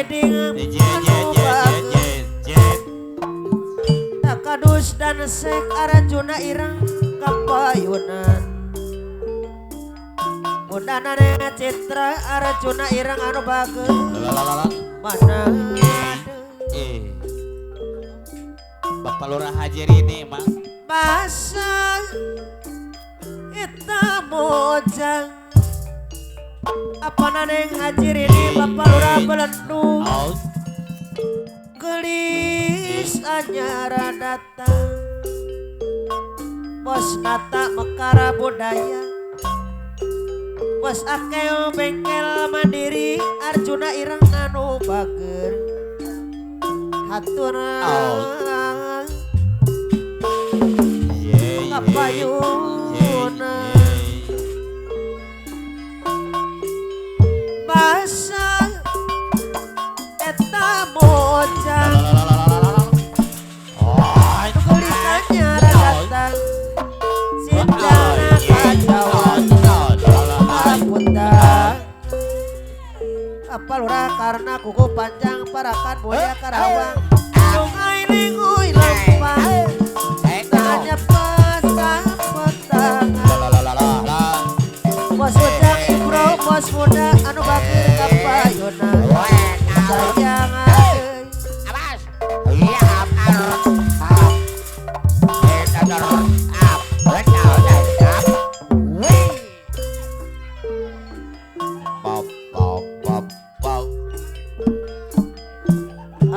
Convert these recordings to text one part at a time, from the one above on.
siding anu bagus Kadus dan Sek Arjuna ireng kapayunan Mundana Citra Arjuna ireng anu bagus mana Bapak Lurah Haji ini mah masa kita mojang apa naneng Haji ini Bapak Lurah Belendung gelis anyara datang bos nata mekara budaya bos akel bengkel mandiri Arjuna ireng anu bager haturna kapayuna basa eta mojang tulisannya datang sindana kajawan apunda apa lurah karena kuku panjang parakan mulia karawang sungai linguy lempang tanya pasang petangan bos ujang ibro bos muda anu bakir kapayuna sayang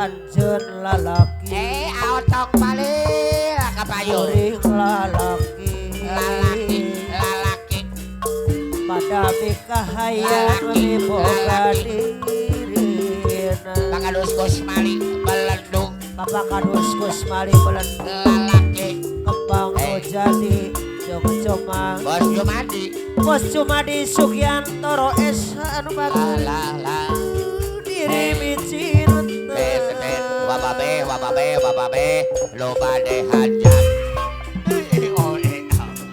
anjeun lalaki otok balik kapayun lalaki pada mikahayang miboga dirina Bapak Kadus Kusmali Belendung Bapak Kadus Kusmali Belendung lalaki kembang jadi jom-jomang Bos Jumadi Sugiantoro S anu bagus diri micin wababe lo bade hajat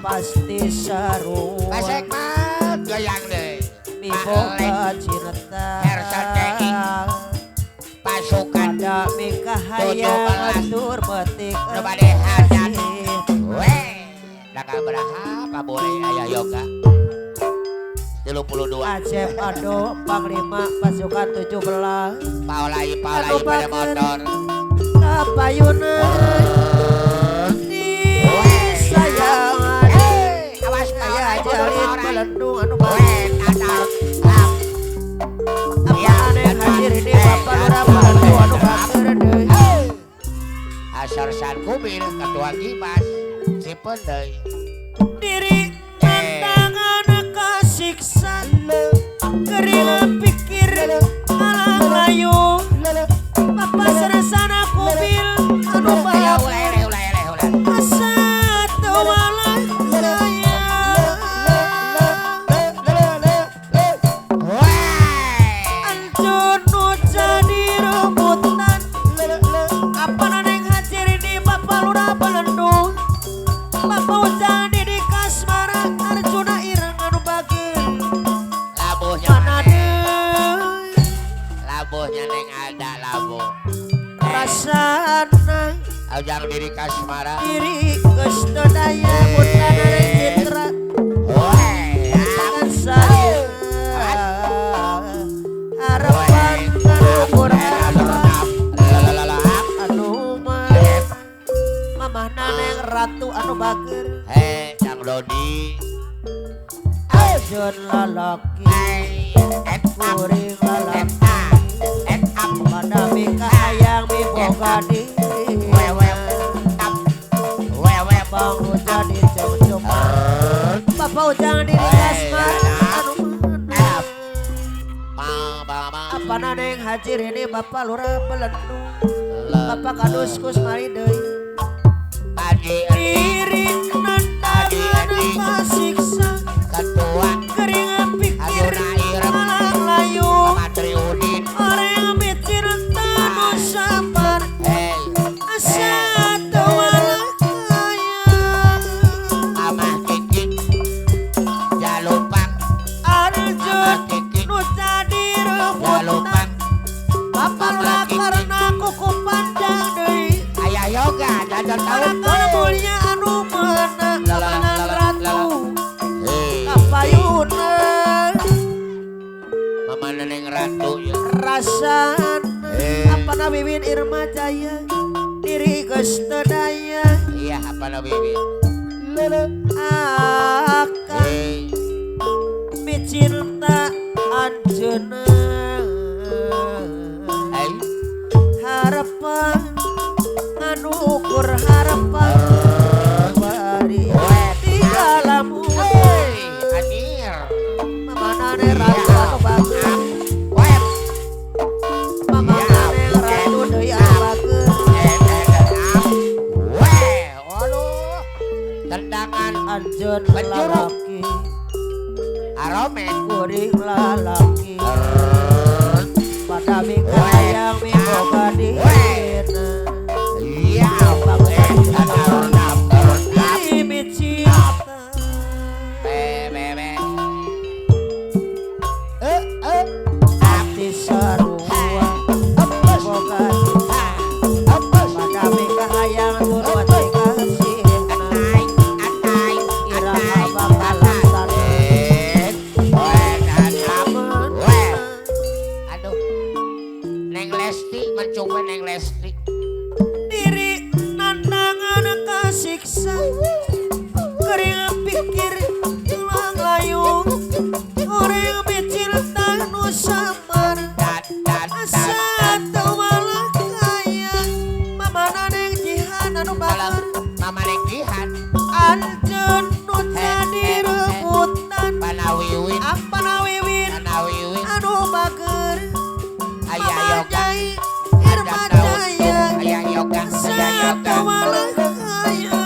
pasti saru pasek mat goyang deh miboga cinta pasukan ada mikahayang atur betik lo bade hajat dakal berapa boleh ayah yoga 32 Acep Ado Panglima pasukan 17 Paulai pada motor kapayuna di sayangan awas saya jalin Belendung anu ya aneh hadir ini Bapak Lurah Belendung anu bager deui asar san kubil ketua Gimas si pendai diri pandangan kasiksa kering pikir alang layu Bapak serasana kubil anu bager asa tawala saya anjun nu jadi rebutan apa naneng hadir ini Bapak Lurah Belendung Bapak ujang di Kasmara Arjuna ireng anu bager mana deui labuhnya neng ada labuh rasana ujang diri Kasmara diri geus teu daya mutana Citra tangan saya harapan ngabur anu mamah naneng ratu anu bager Cang Dodi Ajun lalaki kuring lalaki pada mikahayang miboga diri bang ujang di jom-jom Bapak ujang diri Kasmara anu apa naneng hadir ini Bapak Lurah Belendung Bapak Kadus Kusmali deui diri nandangan kasiksa ketua kering pikir alang layu orang micin tanu sabar asa tawala kaya amah kikik jalupang Arjun nu jadi rebutan tahun Anak mulia anu meunang pamangan ratu Hei kapayunan mama neneng ratu ya rasan apa na Wiwin Irma Jaya diri geus teu daya iya apa na bibi akan hei micinta anjeunna hei harapan anu ukur harapan bari tinggal lamun hei anir mamanane ratu anu bagus web mamanane ratu deui anu bagus waduh tendangan anjeun Penjuru. lalaki aromen kuring lalaki pada minggu hayang minggu gadina iya Bibit cinta bebe hati sarua boga pada minggu hayang turut dikasihna irama bakalan sadar aduh Neng Lesti mencoba Neng Lesti diri nandangan kasiksa kering pikir tulang layung orang bicil tanu samar asa teu malah kaya mamana neng jihan anu bakar Mama Neng Jihan anjeun nu jadi rebutan Panawiwin apa Wiwin Panawiwin anu bakar Ayah Mama Yoga Jai Irma Jaya Ayah Yoga Ayah asa Yoga teu malah kaya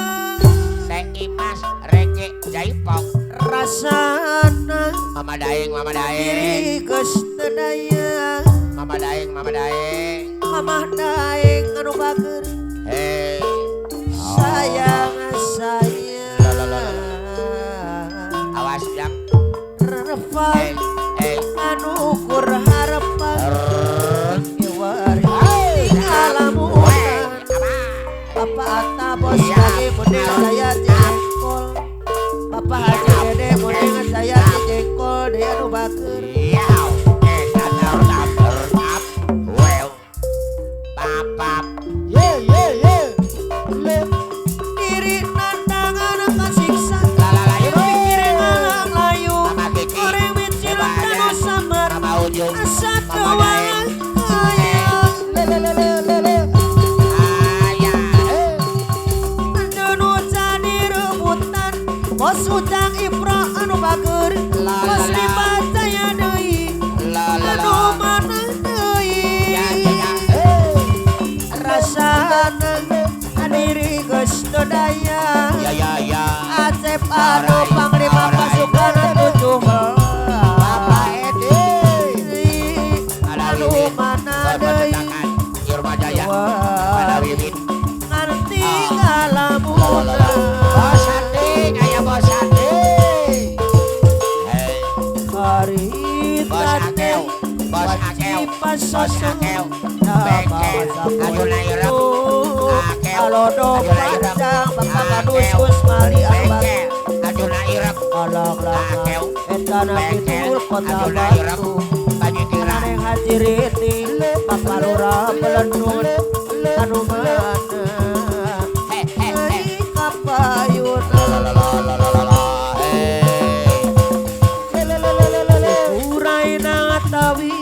Teh Imas Rege Jaipong rasana Mama Daeng diri geus teu daya Mama Daeng mamah daeng anu bager hei sayang sayang awas yang relevan hei anu ukur harapan kiwari ngalamunan Bapak Atta bos lagi mending saya jengkol Bapak Haji Dede mending saya jengkol dia anu bager diri nandangan kasiksa pikirin alang layu orang micil tanu samar asa doang hayang andenu jadi rebutan bos utang Ipro anu bager bos dibacaya deui anu mana deui rasana diri geus teu daya Acep anu panglima pasukan tujuh anu mana deui nganti ngalamunan hari tadi pasosok kalau dompet bapak kadus mali abang kolong langgang etana kitul kota batu neng haji rini bapak lurah belendun anu mana kapayunan urai ngatawi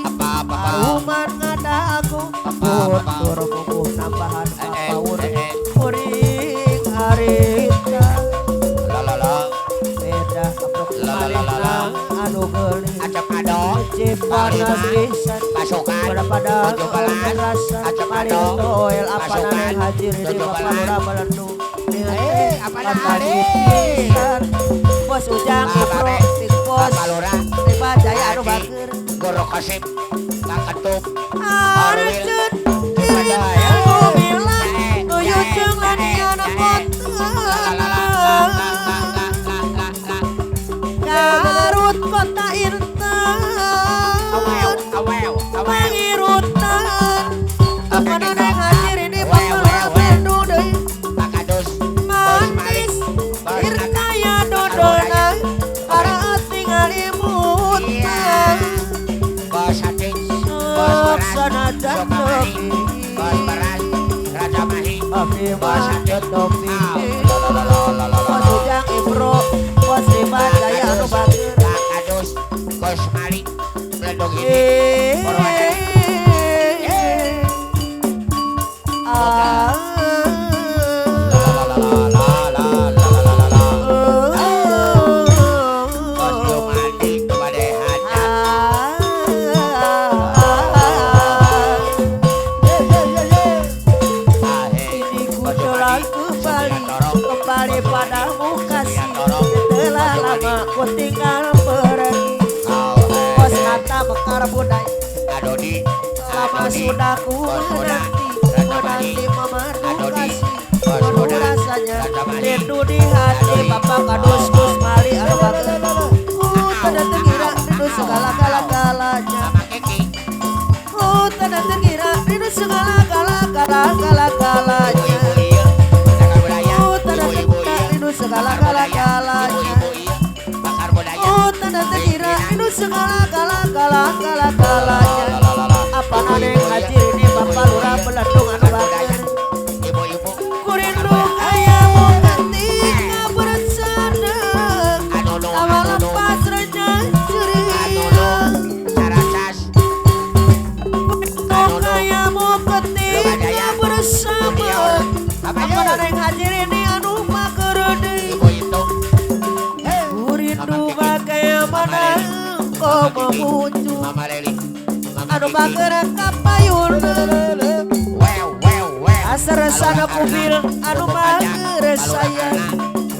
paruman ngadagu mundur kukuh nambahan kapawur kuring harita beda kapok malina anu geuli cipanas pisan pada rasa malin toel apa nang hajir di bapak lurah belendung pisan bos ujang Ipro tik bos tiba jaya anu bager Goro Kasip Kaketup Arjun diri anu bilang nuyu jeung ladiana kota Garut kota Intan pangirutan apa nang hajir di bapak lurah belendung deui Mas Jotopi Bos Ujang Ibro Bos Dimas Jaya anu bager Kadus Kos Mali Beledong ini kembali padamu kasih telah lama ku tinggal pergi Bos Nata Mekar Budaya Adoni lama sudah ku menanti memerdu kasih penuh rasanya rindu di hati Bapak Kadus Gus Mali anu bager tada terkira rindu segala-galanya tada terkira rindu segala-galanya segala-galanya tanda terkira itu segala-galanya apa nane hadir ini Bapak Lurah Beledung anu bager kurindu ayamu ketika bersana awal lepas reja ceria kurindu ayamu ketika bersama apa nane hadir ini anu bager kurindu bagaimana kau memuju anu bager kapayun asar-sana kubil anu bager sayang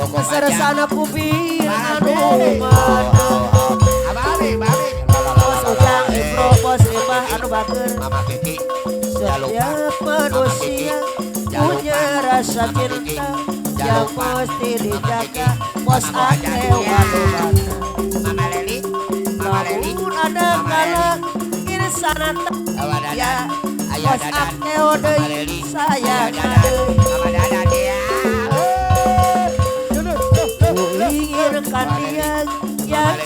asar-sana kubil anu mana Bos Ujang Ibro Bos Imah anu bager setiap manusia punya rasa cinta yang mesti dijaga Bos Ake wadubana namun ada kala kiri sana ya Bos Ake odei saya kadei ku inginkan dia yang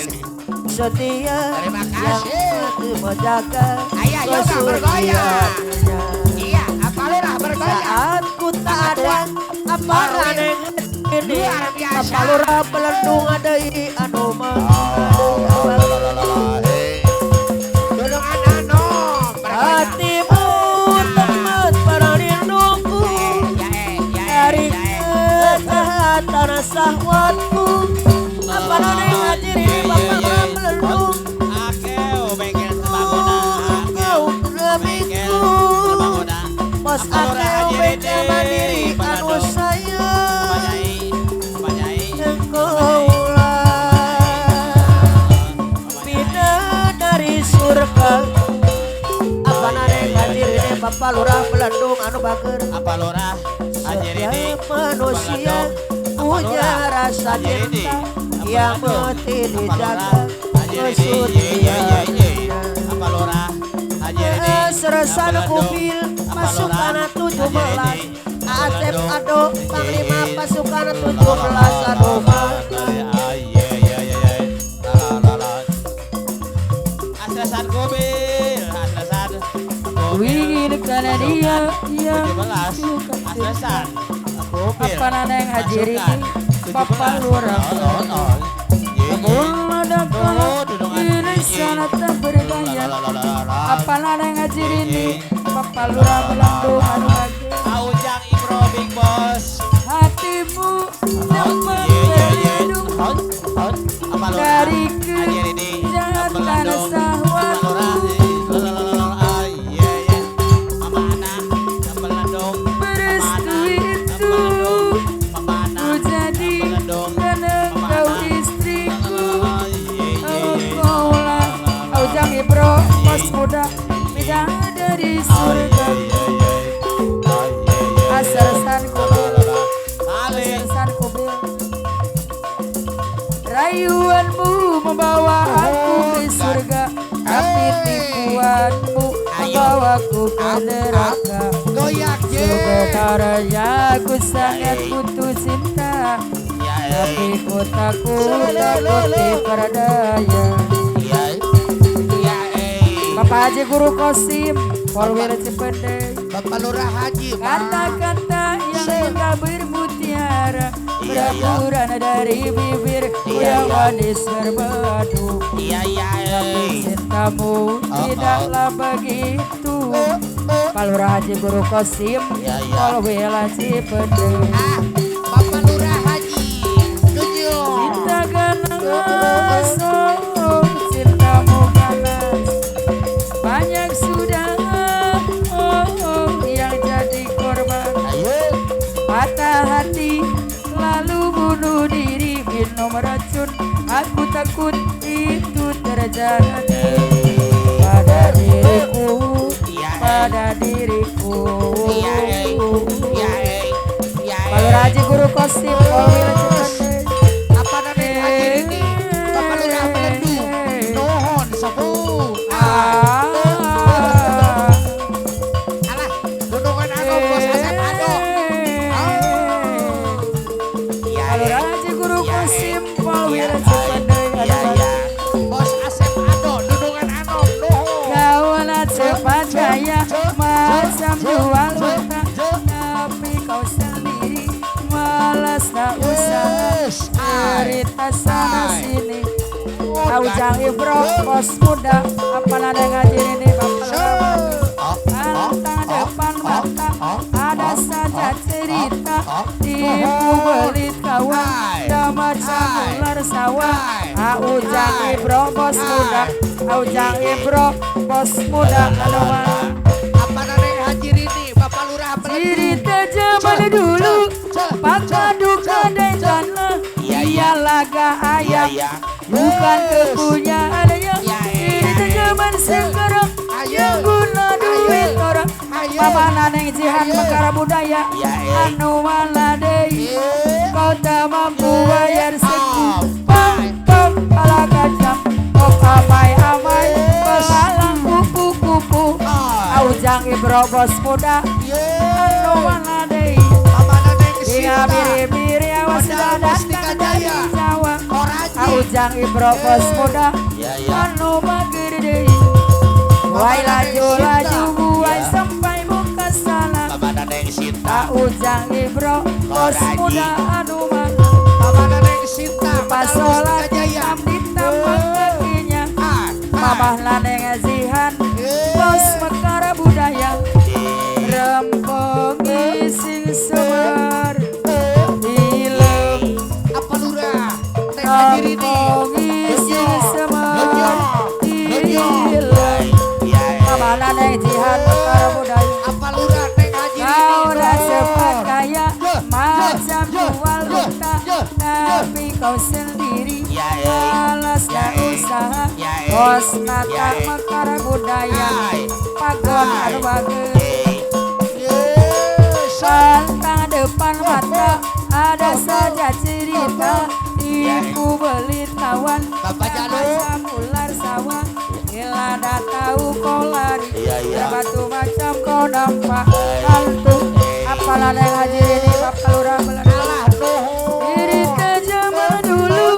setia yang mesti menjaga kesuciannya saat ku tak ada apa raneng ini Bapak Lurah Beledung adai anu hatimu temat pada rinduku dari kejahatan sahwatku apa raneng hadir ini Bapak Lurah Beledung Bos Akeo bengkel mandiri anu sayang bina dari surga apa nane hadir ini Bapak Lurah Beledung anu bager apa Lurah hadir ini manusia punya rasa cinta yang mesti dijaga kesuciannya apa Lurah hadir ini seresan kubil pasukan 17 Asep Ado Panglima pasukan 17 anu asresan kubil asresan wingin kana dia yang 17 asresan kubil apa naneng hadir ini Bapak Lurah namun ada kala ini sana tak berbahaya apa naneng hadir ini Bapak Lurah Beledung anu bager Ujang Ibro Big Boss hatimu temat berlindung dari kejahatan sahwatku berestu itu ku jadi karena kau istriku engkaulah Ujang Ibro Bos muda bidadari surga asar-san kubil rayuanmu membawa aku ke surga tapi tipuanmu membawaku ke neraka sebenarnya aku sangat butuh cinta tapi ku takut diperdaya Bapak Haji Guru Kosim Polwil Cipendei Bapak Lurah Haji Kata-kata yang indah bermutiara Iya, iya. berhamburan dari bibir Iya, yang iya. manis berbatu. Iya iya Cintamu tidaklah begitu. Pak Lurah Haji Guru Kosim, Iya, iya. kalau bela Cipete. Bapak Lurah Haji setuju Cinta ganas, cintamu ganas. Banyak sudah yang jadi korban. ayo Patah hati lalu bunuh diri minum racun. Aku takut itu terjadi pada diriku, Iya, pada diriku. iya iya iya Pak Lurah Haji Guru Kosim, Kolwil Cipete. apa namanya hadir ini Bapak Lurah Belendu nuhun sepuh alah dudungan anu bos Asep Ado iya Pak Lurah Haji Guru Iya, Kosim, Kolwil iya, Cipete. iya iya bos Asep Ado dudungan anu nuhun Kaulah cepat gaya macam jual luka, tapi kau sendiri malas tak usah cerita sana sini. Kau jangan ibro bos muda, apa nada ngaji ini bapak lama. Pantang depan mata ada saja cerita, tipu belit kawan dah macam ular sawah. Ujang ibro bos muda, ujang ibro bos muda anuan. apa namanya hadir ini Bapak Lurah Belendu Cerita zaman dulu, pakar duka dan jana, dia laga ayam, iya bukan kepunyaannya. Iya, iya, Cerita iya. zaman sekarang, Ayo. yang guna duit orang. Ayo. Mama naneng jihan Ayo. perkara budaya, Iya, iya. anu maladei. Iya. Kau tak mampu bayar seku, Oh, pam pam pala kacang, kau amai belalang kupu-kupu. Aujang ibro bos muda, anu maladei. Hingga biri-biri awas sudah datang dari Jawa. Aujang ibro bos muda, anu magir deui. Wai laju-laju buai sampai muka sana. Aujang ibro bos muda anu magir. Pas sholat hitam di tapak kakinya. Mamah laneng zihan bos mekara budaya. Rempong ising semar hilem. Rempong ising semar hilem. Mamah laneng zihan mekara budaya. Kau dah sempat kaya macam jual luka, tapi kau sendiri malas dan usaha. Bos mata mekara budaya, pagon anu bagus. Pantang depan mata ada saja cerita, tipu belit kawan Bapak Jalo. macam ular sawah. Bila dah tahu kau lari, berbatu macam kau nampak hantu. Apalah yang hadir ini Bapak Lurah Belendu. Cerita zaman dulu,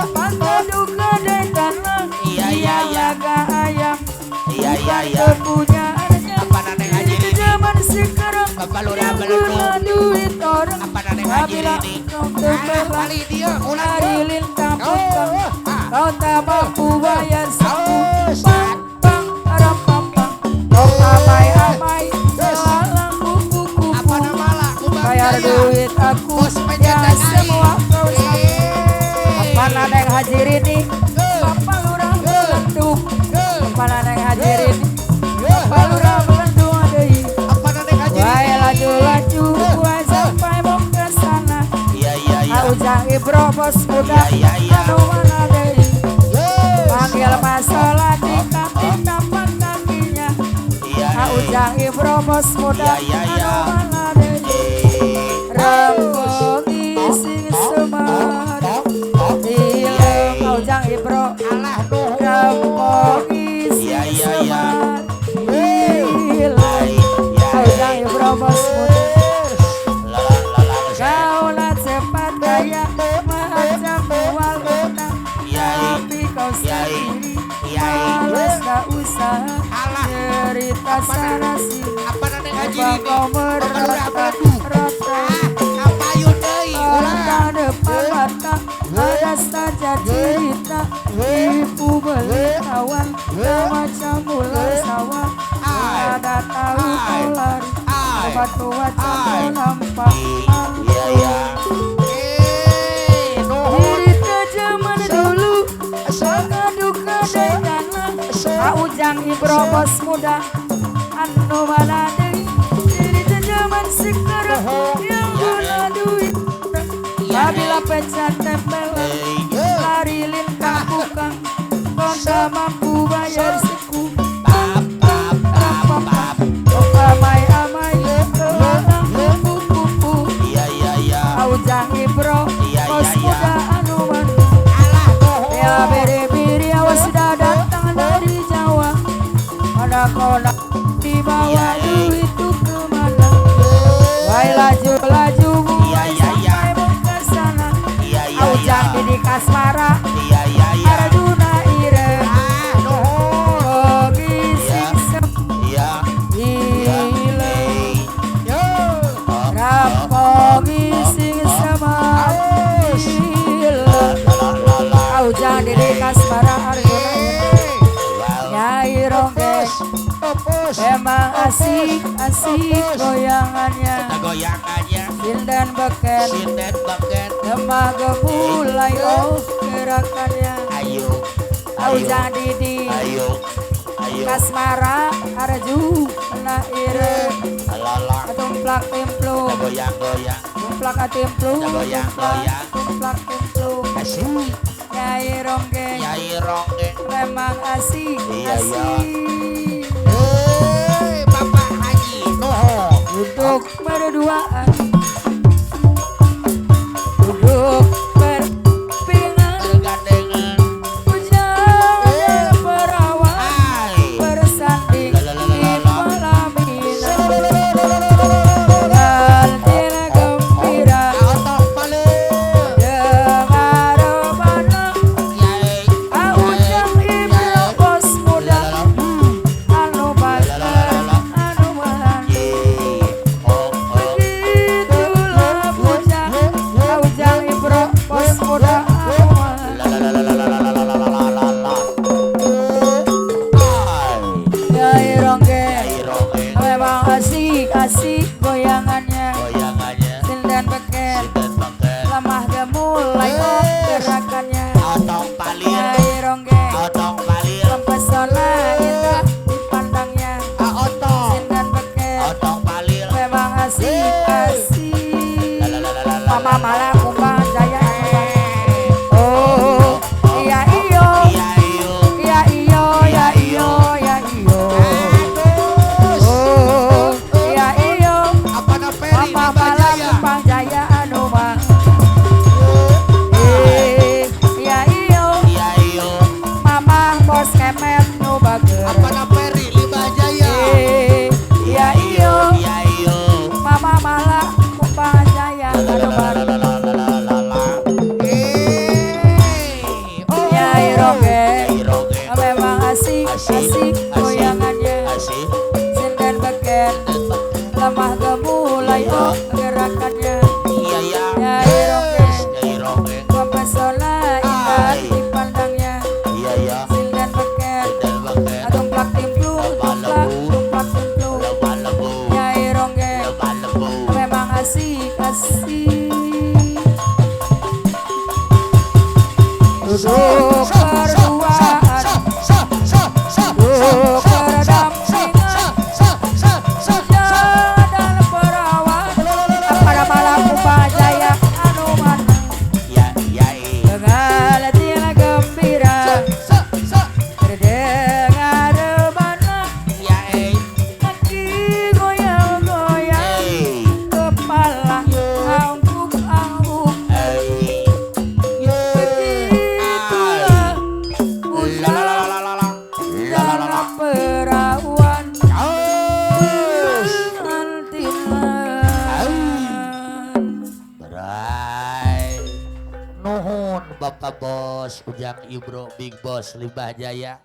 patah duka dan tanah, dia laga ayam, bukan kepunyaannya. Cerita zaman sekarang, Bapak Lurah yang Belendu. guna duit orang. Apa naneng hadir Apabila ini? kau terbelah, Kali dia lari lintang putang, kau tak mampu bayar sapu. Aus. Pang pang aram pang pang, kau amai belalang kupu-kupu. Apa nama lah? Bayar duit aku, Bos ya penjagaan semua kau sama. Apa Apa naneng hadir ini? Bapak Lurah Belendu. Apa naneng hadir ini? Bapak Lurah Belendu adei. Apa naneng hadir Wai laju-laju, wai sampai mau ke sana. Aujang ibro bos muda, anu mana deui. Panggil masalah di kaki tapak kakinya. Aujang ibro bos muda, anu mana deui. Rempong ising semar, hilem aujang ibro. Alah nuhun. Rempong ising semar, hilem aujang ibro bos muda. Kaulah cepat gaya macam bual benang, tapi kau sendiri malas tak usah cerita sana sini. Apa naneng Haji Coba Rini. kau Bapak Lurah Belendu. merata-rata Kapayun deui ulah. Orang depan mata ada saja cerita ibu beli kawan macam ular sawah ada tahu kau lari obat tua campur lampak diri ke zaman dulu mengadukan dayana Ujang Ibro bos muda anu mana deui diri ke zaman sekarang yang guna duit Babila pecat tempelan lari lintang bukan kau gak mampu bayar suku amai-amai kehalang kupu-kupu Ujang Ibro bos muda anu mana ya beri-beri awas sudah datang dari Jawa ada konak di bawah duit itu kemana wai laju-laju sampai ke sana Ujang di Kasmara Arjuna Ire Bogi Singsem Ile Rampogi Singsem Ile Ujang di Kasmara Arjuna Ire Nyai Rongge emang asik goyangannya Sindan beken Demah gemulai gerakannya Ujang Didi Kasmara Arju Kena Ire Tumplak Timplu Tumplak Timplu Tumplak Timplu Nyai Rongge memang asik Bapak Haji Noho duduk berduaan duduk berpingan Ujang perawan bersanding di pelaminan dengan tina gembira dengar rebana Ujang Ibro bos muda anu bager anu malang begitulah bocah Ujang Ibro bos muda anu malang Nyai Rongge memang asik goyangannya Sindan beken lemah gemulai gerakannya Nyai Rongge mempesona indah dipandangnya Sindan beken memang asik Mama malah kumbang jaya oh iya iyo iya iyo ya iyo ya iyo oh iya iyo Mama malah kumbang jaya anu mah iya iyo Mama bos kemet nu bager iya iyo Mama malah kumbang jaya anu bager Nyai Rongge memang asik goyangannya Sindan beken lemah gemulai gerakannya Nyai Rongge mempesona indah dipandangnya Sindan beken tumplak timplu tumplak timplu Nyai Rongge memang asik duduk berduaan duduk berdampingan Ujang perawan pada malam kumbang jaya anu mana dengan tina gembira terdengar rebana kaki goyang-goyang kepala angguk-angguk begitulah dalam perawan Nuhun Bapak Bos Ujang Ibro Big Boss Limbah Jaya